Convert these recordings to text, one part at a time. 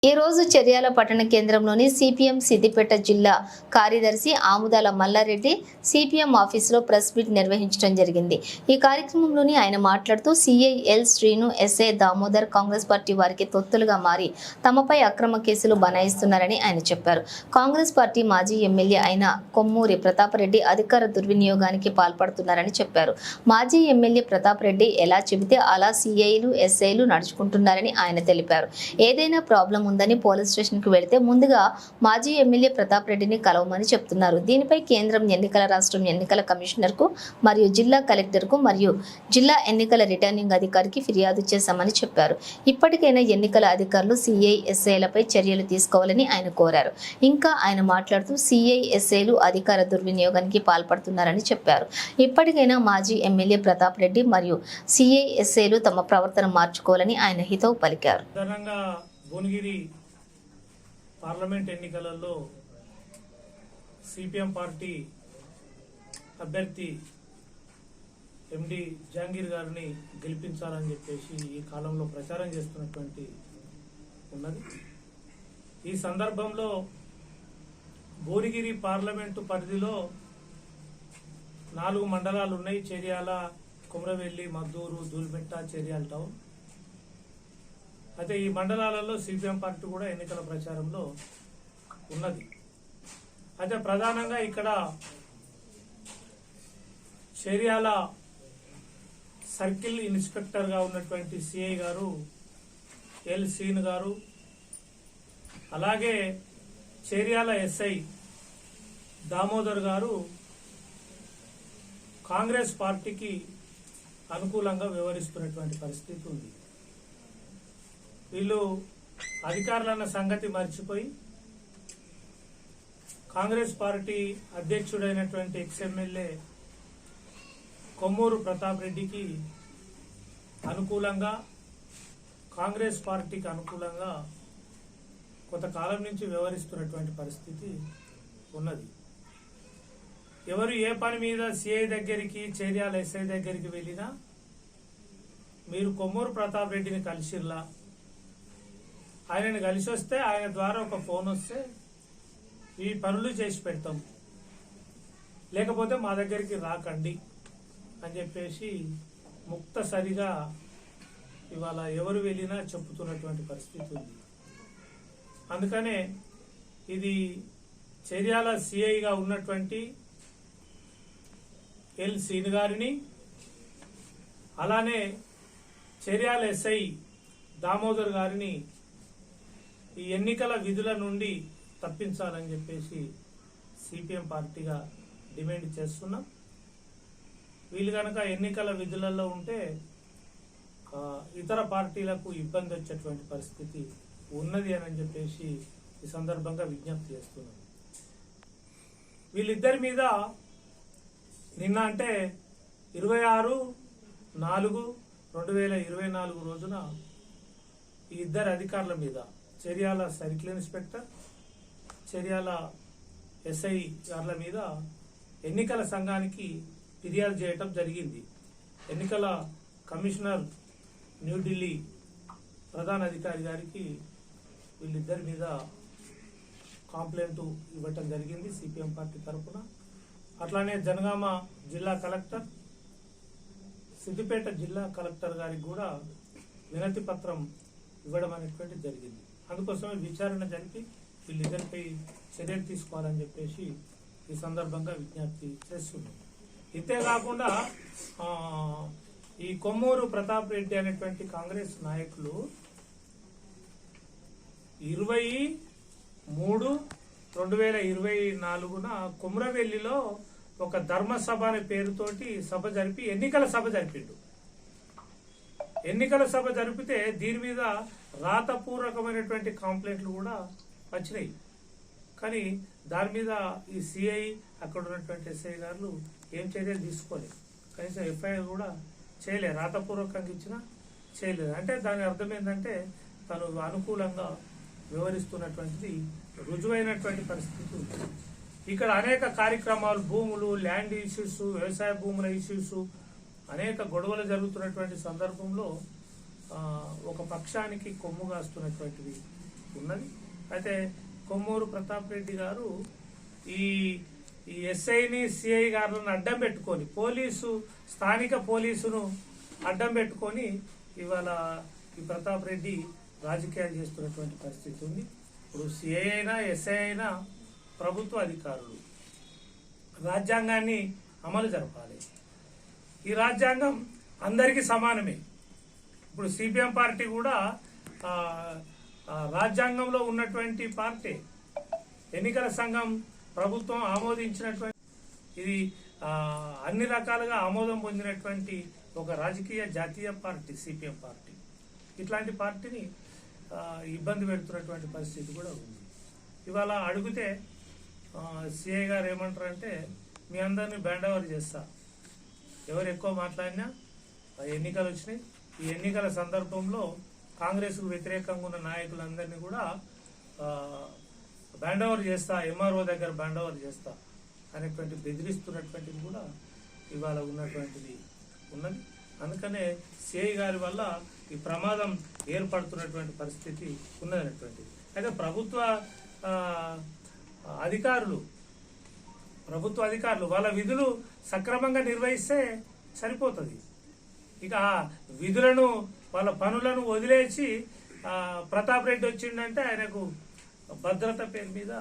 ఈ రోజు చర్యాల పట్టణ కేంద్రంలోని సిపిఎం సిద్దిపేట జిల్లా కార్యదర్శి ఆముదాల మల్లారెడ్డి సిపిఎం ఆఫీసులో ప్రెస్ మీట్ నిర్వహించడం జరిగింది. ఈ కార్యక్రమంలోని ఆయన మాట్లాడుతూ CI L Srinu, SI Damodar Congress party వారికి తొత్తులుగా మారి తమపై అక్రమ కేసులు బనాయిస్తున్నారని ఆయన చెప్పారు. కాంగ్రెస్ పార్టీ మాజీ ఎమ్మెల్యే అయిన కొమ్మూరి ప్రతాప్ రెడ్డి అధికార దుర్వినియోగానికి పాల్పడుతున్నారని చెప్పారు. మాజీ ఎమ్మెల్యే ప్రతాప్ రెడ్డి ఎలా చెబితే అలా సిఐలు, ఎస్ఐలు నడుచుకుంటున్నారని ఆయన తెలిపారు. ఏదైనా ప్రాబ్లం ఉందని పోలీస్ స్టేషన్ కు వెళితే ముందుగా మాజీ ఎమ్మెల్యే ప్రతాప్ రెడ్డిని కలవమని చెప్తున్నారు. దీనిపై కేంద్రం ఎన్నికల, రాష్ట్రం ఎన్నికల కమిషనర్ కు మరియు జిల్లా కలెక్టర్ కు మరియు జిల్లా ఎన్నికల రిటర్నింగ్ అధికారికి ఫిర్యాదు చేశామని చెప్పారు. ఇప్పటికైనా ఎన్నికల అధికారులు సిఐ, ఎస్ఐలపై చర్యలు తీసుకోవాలని ఆయన కోరారు. ఇంకా ఆయన మాట్లాడుతూ సిఐ, ఎస్ఐలు అధికార దుర్వినియోగానికి పాల్పడుతున్నారని చెప్పారు. ఇప్పటికైనా మాజీ ఎమ్మెల్యే ప్రతాప్ రెడ్డి మరియు సిఐ, ఎస్ఐలు తమ ప్రవర్తన మార్చుకోవాలని ఆయన హితవు పలికారు. భువనగిరి పార్లమెంట్ ఎన్నికలలో సిపిఎం పార్టీ అభ్యర్థి ఎండి జహాంగీర్ గారిని గెలిపించాలని చెప్పేసి ఈ కాలంలో ప్రచారం చేస్తున్నటువంటి ఉన్నది. ఈ సందర్భంలో భువనగిరి పార్లమెంటు పరిధిలో 4 మండలాలు ఉన్నాయి. చెర్యాల, కుమ్రవెల్లి, మద్దూరు, దూల్మెట్ట, చెర్యాల టౌన్. అయితే ఈ మండలాలలో సిపిఎం పార్టీ కూడా ఎన్నికల ప్రచారంలో ఉన్నది. అయితే ప్రధానంగా ఇక్కడ చెర్యాల సర్కిల్ ఇన్స్పెక్టర్ గా ఉన్నటువంటి సిఐ గారు ఎల్ శ్రీను గారు, అలాగే చెర్యాల ఎస్ఐ దామోదర్ గారు కాంగ్రెస్ పార్టీకి అనుకూలంగా వ్యవహరిస్తున్నటువంటి పరిస్థితి ఉంది. వీళ్ళు అధికారులన్న సంగతి మర్చిపోయి కాంగ్రెస్ పార్టీ అధ్యక్షుడైనటువంటి ఎక్స్ఎమ్మెల్యే కొమ్మూరు ప్రతాప్ రెడ్డికి అనుకూలంగా, కాంగ్రెస్ పార్టీకి అనుకూలంగా కొంతకాలం నుంచి వ్యవహరిస్తున్నటువంటి పరిస్థితి ఉన్నది. ఎవరు ఏ పని మీద సిఐ దగ్గరికి, చెర్యాల ఎస్ఐ దగ్గరికి వెళ్ళినా మీరు కొమ్మూరు ప్రతాప్ రెడ్డిని కలిసిర్లా, ఆయనని కలిసి వస్తే ఆయన ద్వారా ఒక ఫోన్ వస్తే ఈ పనులు చేసి పెడతాం, లేకపోతే మా దగ్గరికి రాకండి అని చెప్పేసి ముక్తసరిగా ఇవాళ ఎవరు వెళ్ళినా చెప్పుతున్నటువంటి పరిస్థితి ఉంది. అందుకనే ఇది చెర్యాల సిఐగా ఉన్నటువంటి ఎల్ శ్రీను గారిని, అలానే చెర్యాల ఎస్ఐ దామోదర్ గారిని ఈ ఎన్నికల విధుల నుండి తప్పించాలని చెప్పేసి సిపిఎం పార్టీగా డిమాండ్ చేస్తున్నాం. వీళ్ళు కనుక ఎన్నికల విధులలో ఉంటే ఇతర పార్టీలకు ఇబ్బంది వచ్చేటువంటి పరిస్థితి ఉన్నది అని చెప్పేసి ఈ సందర్భంగా విజ్ఞప్తి చేస్తున్నాం. వీళ్ళిద్దరి మీద నిన్న అంటే 26/4/2024 రోజున ఈ ఇద్దరు అధికారుల మీద, Cheriyal circle inspector, Cheriyal SI గార్ల మీద ఎన్నికల సంఘానికి ఫిర్యాదు చేయటం జరిగింది. ఎన్నికల కమిషనర్ న్యూఢిల్లీ ప్రధాన అధికారి గారికి వీళ్ళిద్దరి మీద కంప్లైంట్ ఇవ్వటం జరిగింది సిపిఎం పార్టీ తరఫున. అట్లానే జనగామ జిల్లా కలెక్టర్, సిద్దిపేట జిల్లా కలెక్టర్ గారికి కూడా వినతి పత్రం ఇవ్వడం అనేటువంటి జరిగింది. అందుకోసమే విచారణ జరిపి వీళ్ళిద్దరిపై చర్యలు తీసుకోవాలని చెప్పేసి ఈ సందర్భంగా విజ్ఞప్తి చేస్తున్నాం. ఇంతేకాకుండా ఈ కొమ్మూరు ప్రతాప్ రెడ్డి అనేటువంటి కాంగ్రెస్ నాయకులు 23/2024 కుమ్రవెల్లిలో ఒక ధర్మసభ అనే పేరుతోటి సభ జరిపి ఎన్నికల సభ జరిపిండు. ఎన్నికల సభ జరిపితే దీని మీద రాతపూర్వకమైనటువంటి కంప్లైంట్లు కూడా వచ్చినాయి. కానీ దాని మీద ఈ సిఐ, అక్కడ ఉన్నటువంటి ఎస్ఐ గారు ఏం చర్యలు తీసుకోలేదు. కనీసం ఎఫ్ఐఆర్ కూడా చేయలేదు. రాతపూర్వకంగా ఇచ్చినా చేయలేదు. అంటే దాని అర్థం ఏంటంటే తను అనుకూలంగా వ్యవహరిస్తున్నటువంటిది రుజువైనటువంటి పరిస్థితి ఉంది. ఇక్కడ అనేక కార్యక్రమాలు, భూములు, ల్యాండ్ ఇష్యూస్, వ్యవసాయ భూముల ఇష్యూస్, అనేక గొడవలు జరుగుతున్నటువంటి సందర్భంలో ఒక పక్షానికి కొమ్ము కాస్తున్నటువంటిది ఉన్నది. అయితే కొమ్మూరు ప్రతాప్ రెడ్డి గారు ఈ ఈ ఎస్ఐని సిఐ గారులను అడ్డం పెట్టుకొని స్థానిక పోలీసును అడ్డం పెట్టుకొని ఇవాళ ఈ ప్రతాప్ రెడ్డి రాజకీయాలు చేస్తున్నటువంటి పరిస్థితి ఉంది. ఇప్పుడు సిఐ అయినా ఎస్ఐ అయినా ప్రభుత్వ అధికారులు రాజ్యాంగాన్ని అమలు జరపాలి. ఈ రాజ్యాంగం అందరికీ సమానమే. ఇప్పుడు సిపిఎం పార్టీ కూడా రాజ్యాంగంలో ఉన్నటువంటి పార్టీ. ఎన్నికల సంఘం ప్రభుత్వం ఆమోదించినటువంటి ఇది అన్ని రకాలుగా ఆమోదం పొందినటువంటి ఒక రాజకీయ జాతీయ పార్టీ సిపిఎం పార్టీ. ఇట్లాంటి పార్టీని ఇబ్బంది పెడుతున్నటువంటి పరిస్థితి కూడా ఉంది. ఇవాళ అడిగితే సిఐ గారు ఏమంటారంటే మీ అందరినీ బ్యాండ్ ఓవర్ చేస్తా, ఎవరు ఎక్కువ మాట్లాడినా ఎన్నికలు వచ్చినాయి, ఈ ఎన్నికల సందర్భంలో కాంగ్రెస్కు వ్యతిరేకంగా ఉన్న నాయకులందరినీ కూడా బ్యాండ్ ఓవర్ చేస్తా, ఎంఆర్ఓ దగ్గర బ్యాండ్ ఓవర్ చేస్తా అనేటువంటి బెదిరిస్తున్నటువంటిది కూడా ఇవాళ ఉన్నటువంటిది ఉన్నది. అందుకనే సిఐ గారి వల్ల ఈ ప్రమాదం ఏర్పడుతున్నటువంటి పరిస్థితి ఉన్నదనేటువంటిది. అయితే ప్రభుత్వ అధికారులు వాళ్ళ విధులు సక్రమంగా నిర్వహిస్తే సరిపోతుంది. ఇక విధులను వాళ్ళ పనులను వదిలేసి ప్రతాప్ రెడ్డి వచ్చిండంటే ఆయనకు భద్రత పేరు మీద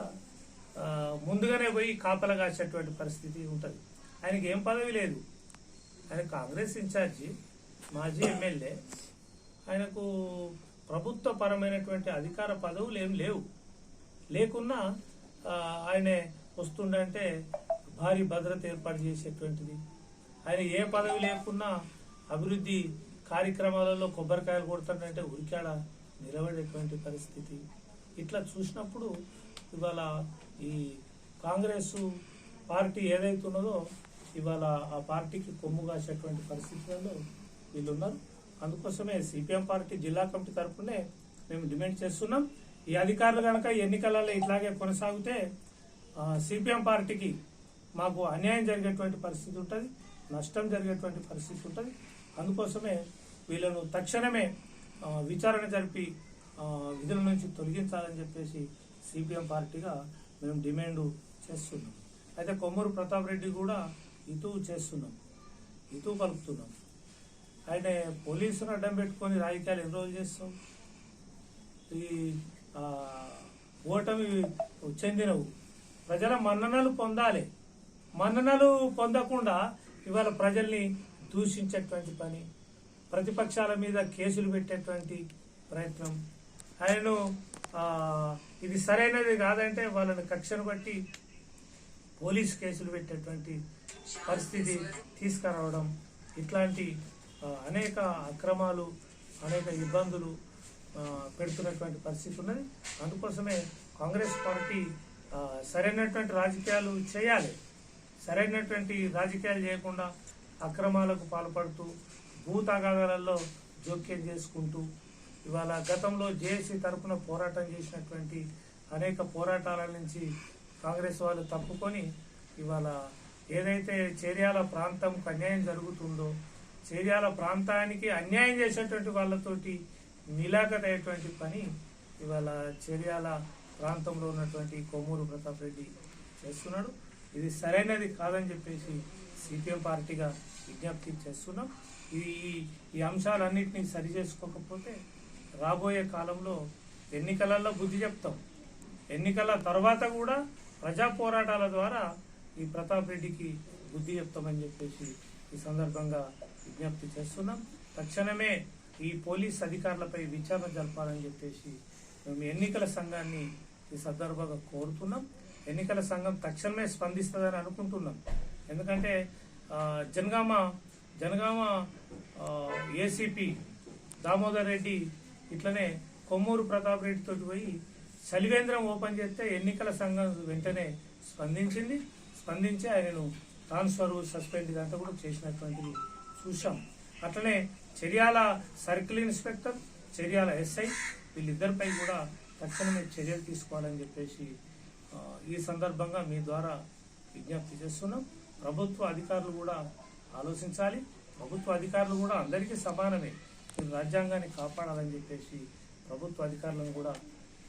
ముందుగానే పోయి కాపలా కాసేటువంటి పరిస్థితి ఉంటుంది. ఆయనకి ఏం పదవి లేదు. ఆయన కాంగ్రెస్ ఇన్ఛార్జి, మాజీ ఎమ్మెల్యే. ఆయనకు ప్రభుత్వ పరమైనటువంటి అధికార పదవులు ఏం లేకున్నా ఆయనే వస్తుండంటే భారీ భద్రత ఏర్పాటు చేసేటువంటిది. ఆయన ఏ పదవి లేకున్నా అభివృద్ధి కార్యక్రమాలలో కొబ్బరికాయలు కొడుతుండంటే ఉరికాడ నిలబడేటువంటి పరిస్థితి. ఇట్లా చూసినప్పుడు ఇవాళ ఈ కాంగ్రెస్ పార్టీ ఏదైతే ఉన్నదో ఇవాళ ఆ పార్టీకి కొమ్ము కాసేటువంటి పరిస్థితులలో వీళ్ళు ఉన్నారు. అందుకోసమే సిపిఎం పార్టీ జిల్లా కమిటీ తరఫునే మేము డిమాండ్ చేస్తున్నాం. ఈ అధికారులు కనుక ఎన్నికలలో ఇట్లాగే కొనసాగితే సిపిఎం పార్టీకి మాకు అన్యాయం జరిగేటువంటి పరిస్థితి ఉంటుంది, నష్టం జరిగేటువంటి పరిస్థితి ఉంటుంది. అందుకోసమే వీళ్ళను తక్షణమే విచారణ జరిపి విధుల నుంచి తొలగించాలని చెప్పేసి సిపిఎం పార్టీగా మేము డిమాండ్ చేస్తున్నాం. అయితే కొమ్మూరు ప్రతాప్ రెడ్డి కూడా ఇతూ కలుపుతున్నాం. ఆయన పోలీసును అడ్డం పెట్టుకొని రాజకీయాలు ఎన్ని రోజులు చేస్తాం? ఈ ఓటమి చెందినవు ప్రజల మన్ననలు పొందాలి. మన్ననలు పొందకుండా ఇవాళ ప్రజల్ని దూషించేటువంటి పని, ప్రతిపక్షాల మీద కేసులు పెట్టేటువంటి ప్రయత్నం, ఆయనను ఇది సరైనది కాదంటే వాళ్ళని కక్షను బట్టి పోలీస్ కేసులు పెట్టేటువంటి పరిస్థితి తీసుకురావడం, ఇట్లాంటి అనేక అక్రమాలు, అనేక ఇబ్బందులు పెడుతున్నటువంటి పరిస్థితి ఉన్నది. అందుకోసమే కాంగ్రెస్ పార్టీ సరైనటువంటి రాజకీయాలు చేయాలి. సరైనటువంటి రాజకీయాలు చేయకుండా అక్రమాలకు పాల్పడుతూ భూతగాదాలలో జోక్యం చేసుకుంటూ ఇవాళ గతంలో జేఏసీ తరఫున పోరాటం చేసినటువంటి అనేక పోరాటాల నుంచి కాంగ్రెస్ వాళ్ళు తప్పుకొని ఇవాళ ఏదైతే చేర్యాల ప్రాంతంకు అన్యాయం జరుగుతుందో చేర్యాల ప్రాంతానికి అన్యాయం చేసేటువంటి వాళ్ళతోటి మిలాఖత్ అయ్యేటువంటి పని ఇవాళ చేర్యాల ప్రాంతంలో ఉన్నటువంటి కొమ్మూరు ప్రతాప్ రెడ్డి చేస్తున్నాడు. ఇది సరైనది కాదని చెప్పేసి సిపిఎం పార్టీగా విజ్ఞప్తి చేస్తున్నాం. ఈ అంశాలన్నింటినీ సరి చేసుకోకపోతే రాబోయే కాలంలో ఎన్నికలలో బుద్ధి చెప్తాం. ఎన్నికల తర్వాత కూడా ప్రజా పోరాటాల ద్వారా ఈ ప్రతాప్ రెడ్డికి బుద్ధి చెప్తామని చెప్పేసి ఈ సందర్భంగా విజ్ఞప్తి చేస్తున్నాం. తక్షణమే ఈ పోలీస్ అధికారులపై విచారణ జరపాలని చెప్పేసి మేము ఎన్నికల సంఘాన్ని ఈ సందర్భంగా కోరుతున్నాం. ఎన్నికల సంఘం తక్షణమే స్పందిస్తుందని అనుకుంటున్నాం. ఎందుకంటే జనగామ ఏసీపీ దామోదర్ రెడ్డి ఇట్లనే కొమ్మూరు ప్రతాప్ రెడ్డి తోటి పోయి చలివేంద్రం ఓపెన్ చేస్తే ఎన్నికల సంఘం వెంటనే స్పందించి ఆయనను ట్రాన్స్ఫర్, సస్పెండ్ ఇదంతా కూడా చేసినటువంటిది చూసాం. అట్లనే Cheriyal circle inspector, Cheriyal SI వీళ్ళిద్దరిపై కూడా తక్షణమే చర్యలు తీసుకోవాలని చెప్పేసి ఈ సందర్భంగా మీ ద్వారా విజ్ఞప్తి చేస్తున్నాం. ప్రభుత్వ అధికారులు కూడా ఆలోచించాలి. ప్రభుత్వ అధికారులు కూడా అందరికీ సమానమే. రాజ్యాంగాన్ని కాపాడాలని చెప్పేసి ప్రభుత్వ అధికారులను కూడా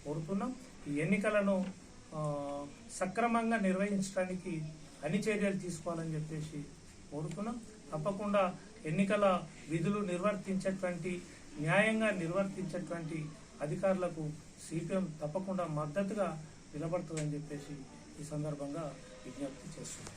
కోరుతున్నాం. ఈ ఎన్నికలను సక్రమంగా నిర్వహించడానికి అన్ని చర్యలు తీసుకోవాలని చెప్పేసి కోరుతున్నాం. తప్పకుండా ఎన్నికల విధులు నిర్వర్తించేటువంటి న్యాయంగా నిర్వర్తించేటువంటి అధికారులకు సిపిఎం తప్పకుండా మద్దతుగా నిలబడుతుందని చెప్పేసి ఈ సందర్భంగా విజ్ఞప్తి చేస్తున్నాం.